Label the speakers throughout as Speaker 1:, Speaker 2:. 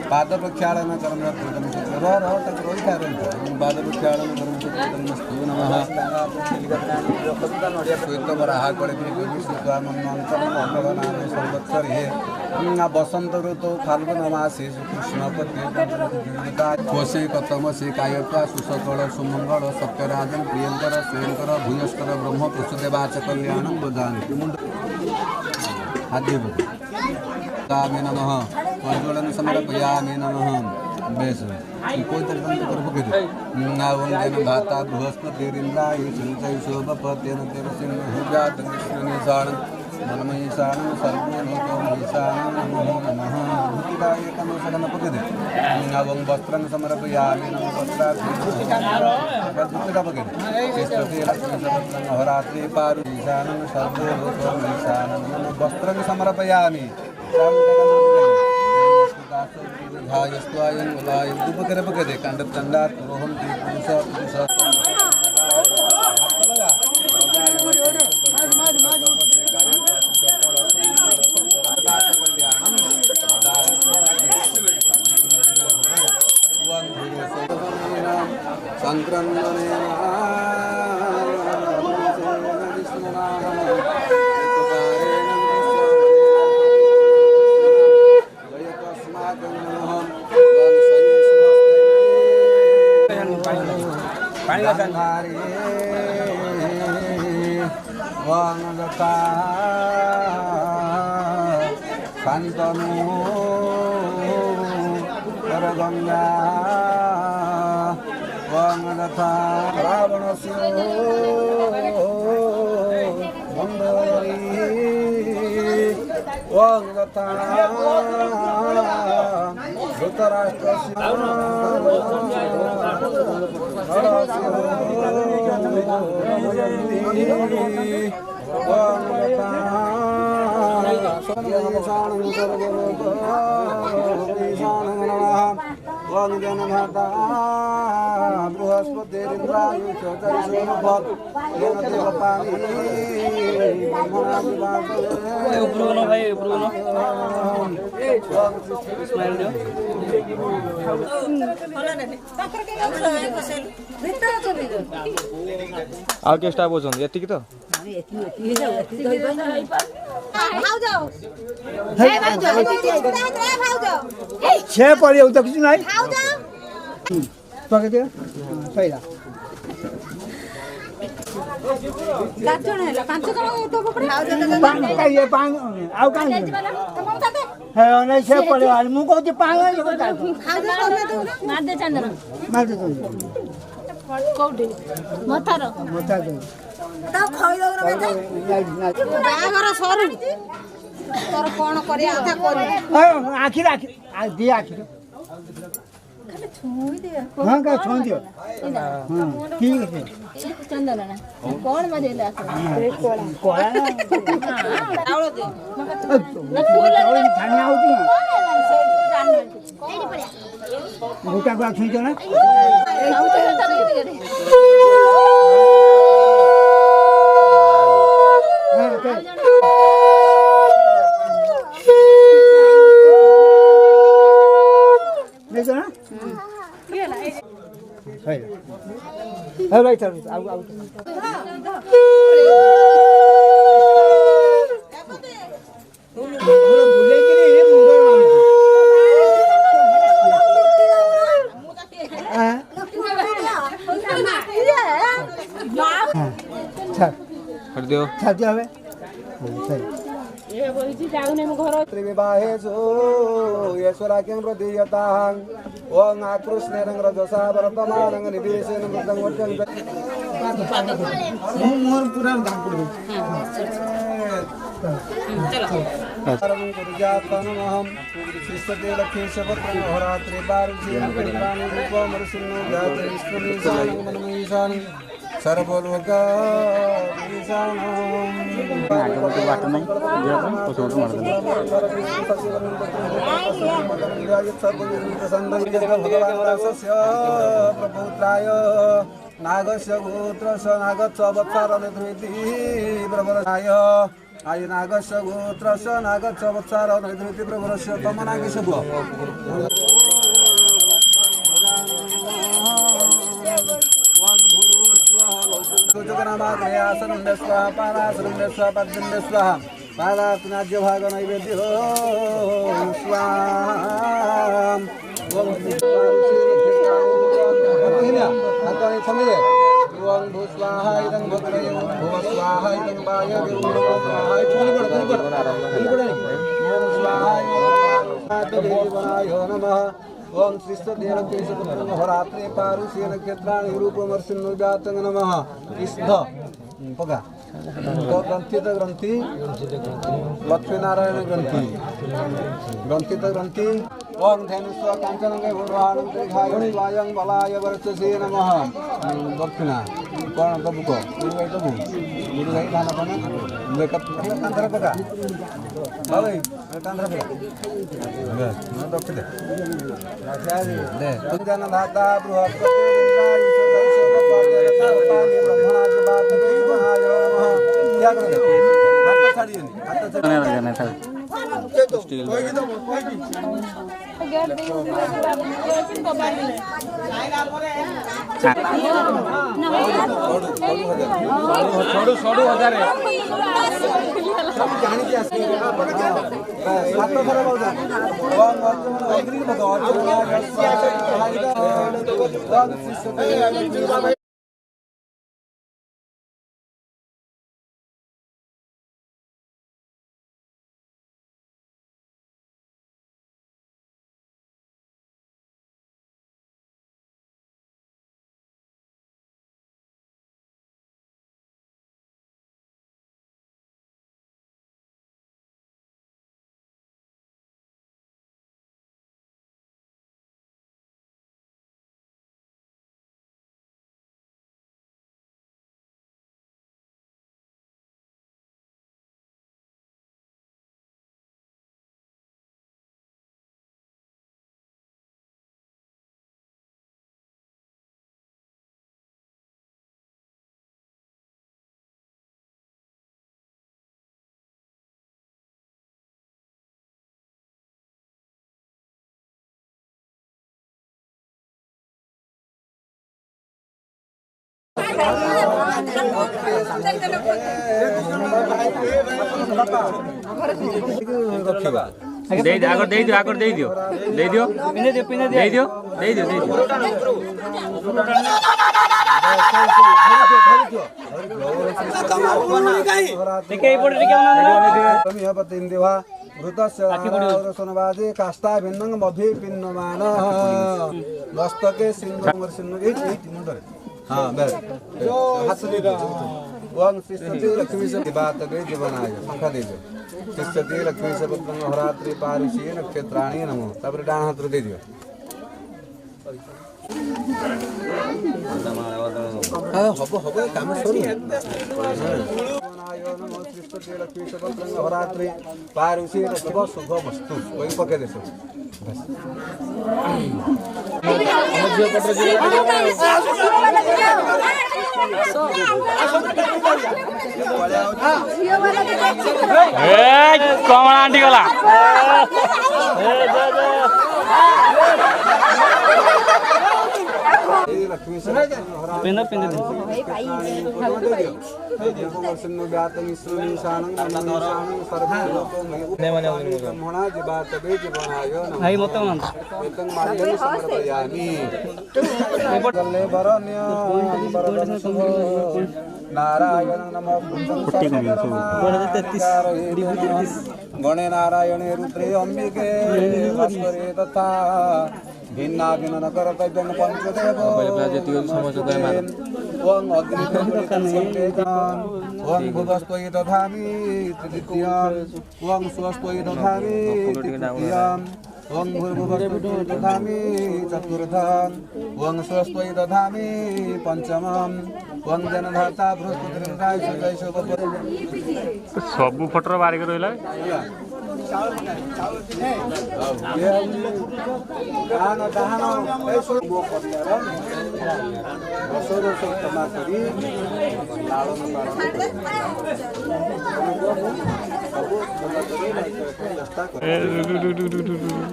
Speaker 1: पाद प्रक्षालन कर्म पाद प्रक्षालन कर्मस्तु नमः सर्वत्सरे बसंत ऋतु फाल्गुन मासे कृष्ण कोशे कतमसे कायका सुसकल सुमंगल सत्यराजन प्रियंकर स्वयंकर भूयस्कर ब्रह्म पुष्पदेवाच कल्याणं बदामि आद्य गामे नमः प्रज्वलन समर्पयामि नमः बेस कोई तरह कर पकड़ नावंगन भाता बृहस्पतिरिंद्राय संचय शोभपतेन तेरसिन हुजात निशान मनमयीशान सर्वलोकमयीशान नमो नमः भूतिदाय तमसगन पकड़ नावंग वस्त्रं समर्पयामि नमः वस्त्राभूषिता पकड़ केशते लक्ष्मी सर्वत्र नवरात्रि पारुईशान सर्वलोकमयीशान नमः वस्त्रं समर्पयामि धायस्त्वायं वलायं उपकरपकदे कांडतंडात रोहम दी पुरुष वंगता शांतनु गंगा वंगता रावणस्य मंदरी वंगता धृतराष्ट्रस्य बृहस्पतिरिंद्राय
Speaker 2: आगे स्टाफ हो जाओ ये तो
Speaker 3: छे पड़े तो किसी नहीं ପକେଇ ଦିଅ ସଇଲା ଆଉ କାହିଁ ନାଇଁ ସେ ପଳେଇବ ମୁଁ କହୁଛି ଆଖିରେ ଦି ଆଖିରେ हाँ क्या छोड़ दियो ठीक है
Speaker 4: चंदन ना कौन मजे ले
Speaker 3: कोला
Speaker 4: चावल दे
Speaker 3: चावल छानिया होती है गोटा को छुई जो ना देखो ना सही है राइट सर आउ बुले के लिए मुंडो
Speaker 2: कर दियो
Speaker 3: छाती हवे सही
Speaker 1: त्रिविवाहेषु ईश्वराख्यं प्रदीयतां ओं आकृष्णेरं रजसा वर्तमानं निवेशेन मृतं वचनं
Speaker 3: मोर पूरा दाम पड़
Speaker 1: परमं कुर्यात्तनमहं श्रीस्ते लक्ष्मीशपत्रं होरात्रि पारुषेण प्राणि रूपमर्षिन्नो जातं विष्णुनीशानं मनमयीशानं प्रपुत्राय नागस्य गोत्रस्य नागच्च वत्सारनिधृति प्रवरसाय आय नागस्य गोत्रस्य नागच्च वत्सारनिधृति प्रवरस्य तमनागिष जगन्नाथयासनं स्वाहा पारासनं स्वाहा पद्मं स्वाहा पादात्नाज्य भाग नैवेद्यो स्वाहा ओम ओम भू स्वाहा इदं भद्रयो भू स्वाहा इदं वायव्यो स्वाहा ओम स्वाहा नमः ओम श्रीस्तेरक्षेत्रहोरात्रे पारुषेण क्षेत्राणि रूपमर्षिन्नो जातं नमः इष्ध पगा तो ग्रंथि तो ग्रंथि लक्ष्मीनारायण ग्रंथि ग्रंथि तो ग्रंथि ओम धेनुस्व कांचनंगे भूर्वाणं त्रिघायं वायं बलाय वर्चसे नमः दक्षिणा कौन तबु को गुरुगाई तबु गुरुगाई खाना खाना मेकअप कांधर पका बाबा कांधर पका मैं दक्षिण दे तुझन दाता बृहस्पति क्या करेंगे हाथ छाड़िए हाथ छाड़िए स्टील छोड़ू हजार रखिबा
Speaker 2: ଦେଇ ଦିଅ ଆଗର ଦେଇ ଦିଅ ଆଗର ଦେଇ ଦିଅ ଦେଇ ଦିଅ
Speaker 3: ପିନେ ଦିଅ
Speaker 2: ଦେଇ ଦିଅ ଦେଇ ଦିଅ ଦେଇ ଦିଅ
Speaker 3: ଟିକେ ଏଇପଟେ ଟିକେ
Speaker 1: देवा वृतस्यनवादे काष्ठा भिन्नं मभि पिन्नमान मस्तके सिंह मुंडरे हाँ बस हाथ दे दो ओम शिष्यते लक्ष्मी से बात गए जीवनाय संख्या दे दो शिष्यते लक्ष्मी से पुत्रं हरात्रि पारिषी नक्षत्राणि नमो तापर डान हाथ दे दियो हबो हबो काम सरी नमो शिष्यते लक्ष्मी से पुत्रं हरात्रि पारिषी शुभ शुभ वस्तु वही पके देसो
Speaker 2: कमला आंटी गला
Speaker 1: लक्ष्मी से
Speaker 3: पिने पिने भाई मत
Speaker 1: नारायण नमो गणे नारायणे रुद्रे अंबिके भास्करे तथा भिन्ना भिन्न करतव्यं पंचदेव ओं अग्निदेवं ओं भुवस्त्वयि दधामि तृतीयं ओं स्वस्त्वयि दधामि तृतीयं ओं भूर्भुवस्त्वयि दधामि चतुर्थं ओं स्वस्त्वयि दधामि पंचमं ओं जनधाता बृहस्पतिर्दाय सुजय शुभ
Speaker 2: सब फोटो बारिक रहिला
Speaker 1: गान गान ऐसो मो कल्याण असरो सत्तमा करी लालन पालन सब भला करी चेष्टा कर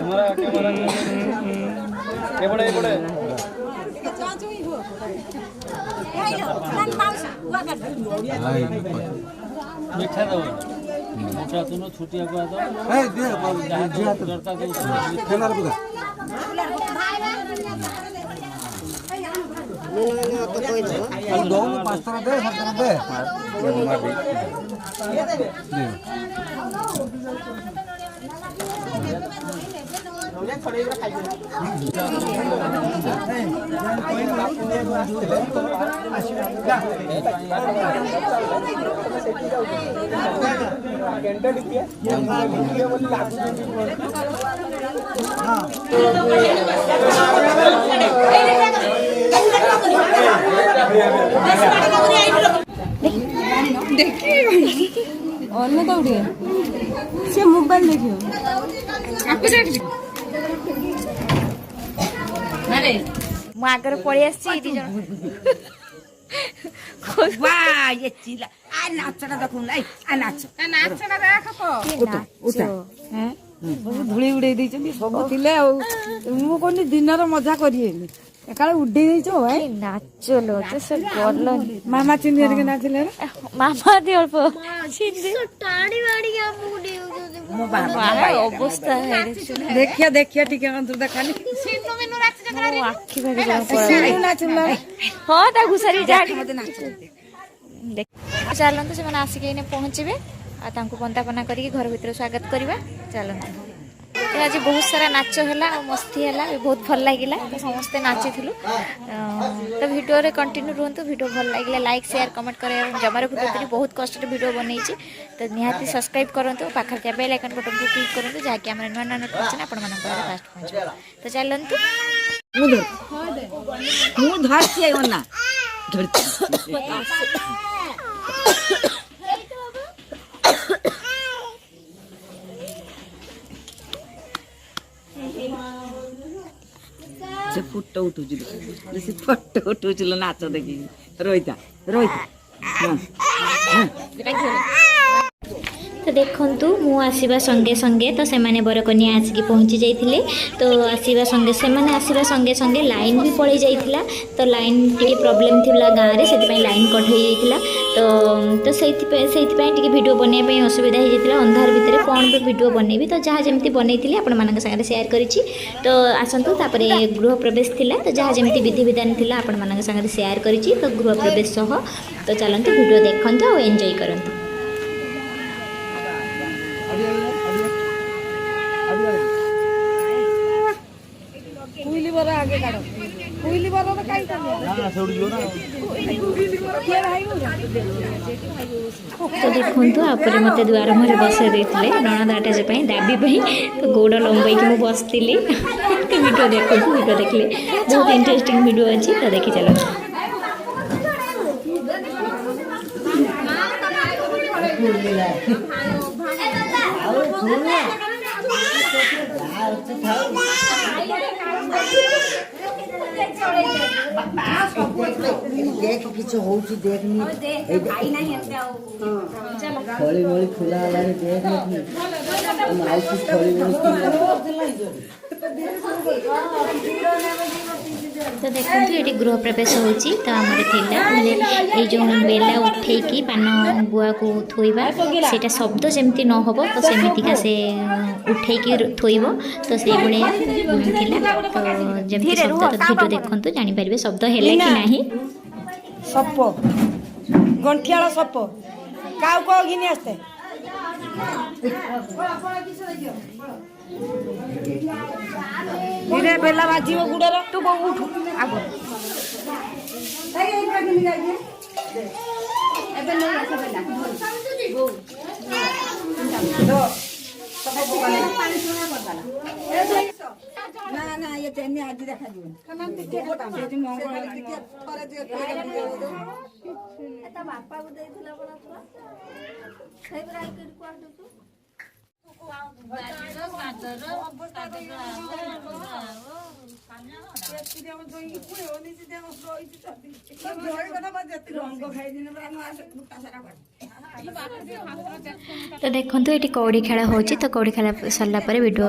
Speaker 3: हमारा कैमरा ये बड़े मीठा दो मीठा तुनो छुटिया को दो
Speaker 1: ए दे जिया तो
Speaker 3: करता दो
Speaker 1: केनार बुदा दो पांच तरह दे हर तरह दे
Speaker 4: ଅନ୍ୟ ଦୌଡ଼ିବେ ସେ ମୋବାଇଲ ଦେଖିବ
Speaker 5: ମୁଁ ଆଗରେ ପଳେଇ ଆସିଛି ଦି ଜଣ
Speaker 6: ଧୂଳି ଉଡେଇ ଦେଇଛନ୍ତି ସବୁ ଥିଲେ ଆଉ ମୁଁ କହୁନି ଦିନର ମଜା କରିବେନି ଏକାଳେ ଉଡେଇ ଦେଇଛ ଭାଇ
Speaker 5: ନାଚ ଲୋ ସେ ଗଲନି
Speaker 6: ମାମା ଚିନି ହେରିକି ନାଚିଲେ
Speaker 5: ମାମା ଦି ଅଳ୍ପ ଅବସ୍ଥା
Speaker 6: ଦେଖିଆ ଦେଖିଆ ଟିକେ ଅନ୍ତର ଦେଖାନି
Speaker 5: ଆଖି ନାଚିଲା ହଁ ତା ଘୁଷାରି ଚାଲନ୍ତୁ ସେମାନେ ଆସିକି ଏଇନେ ପହଞ୍ଚିବେ ଆଉ ତାଙ୍କୁ ବନ୍ଦାପନା କରିକି ଘର ଭିତରେ ସ୍ୱାଗତ କରିବା ଚାଲନ୍ତୁ आज बहुत सारा नाच है मस्ती है बहुत भल लगे तो समस्ते नाचीलु तो वीडियो रे कंटिन्यू रुहतु वीडियो भल लगे लाइक शेयर कमेंट कर जमार भूल बहुत कष्ट वीडियो बनई तो निहाती सब्सक्राइब करूँ पाखे क्या बेल आइकन बटन को क्लिक करूँ जहाँकि आम नुआ नुआ नोटिफिकेशन आपण फास्ट पहुँच तो चलतु
Speaker 6: से फुट उठुची से फट उठुची नाच देखी रोहिता रोहिता
Speaker 5: तो देखंतु मु आसीबा संगे संगे तो से माने बरकन्या आसिक पहुँची जाइथिले। तो आसीबा संगे से माने आसीबा संगे संगे लाइन भी पड़े जाइथिला। तो लाइन टिके प्रॉब्लम थिला गाँव रे सेति पई लाइन कट हो जाइथिला। तो सेति पई टिके वीडियो बने पई असुविधा हो जाइथिला। अंधार भितरे कोन पे वीडियो बनेबी तो जहाँ जेमती बनैथिले आपण मानक संगे शेयर करिछि। तो आसंतु तापरे गृह प्रवेश थिला। तो जहाँ जेमती विधि विधान थिला आपण मानक संगे शेयर करिछि। तो गृह प्रवेश सह तो चलंतु वीडियो देखंतु और एंजॉय करंतु।
Speaker 6: कुइली बरा आगे काढो कुइली बरा तो काई करले ना सोडी जो ना के भाई
Speaker 5: तो देखंतु आपरे मते द्वार मोरे बसे देथिले नणदाटा जे पई दाबी पई। तो गोड़ लंबाई के मु बसतिली। वीडियो देखंतु वीडियो देखले बहुत इंटरेस्टिंग वीडियो अछि। तो देखि चलो।
Speaker 3: देख किछ होउची देखनी खाई नाही थोड़ी मोड़ी खुला वाला देख माउसी थोड़ी मोड़ी
Speaker 5: तो देखो ये गृह प्रवेश होची। तो आमर थिला माने ए जो बेला उठे की पान बुआ को थोइबा सेटा शब्द जेमती न होबो तो सेमिति का से उठे की थोइबो। तो से बळे थिला। तो जेमती शब्द तो वीडियो देखंतु जानि परिबे शब्द हेले कि नाही।
Speaker 6: सप गंठियाला सप काउ को घिनी आस्ते धीरे बेला बाजीव गुडर तू को उठ आगो एबे नै आसे बेला ना ना ये तेनी आज देखा दियो सेति मंगल के थरे जे एता बापा को देथिला बना तुआ खै बराई कर को आडू तू
Speaker 5: तो देखो ये कौड़ी खेल हो। तो कौड़ी खेल सरला वीडियो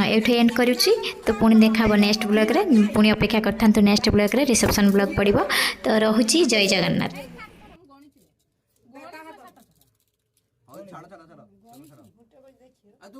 Speaker 5: ये एंड करुच्ची। तो पुणी देखा नेक्स्ट ब्लॉग रे पुणी अपेक्षा करथांतु नेक्स्ट ब्लॉग रे रिसेप्शन ब्लॉग पड़िबो। तो रहुची जय जगन्नाथ।
Speaker 1: तू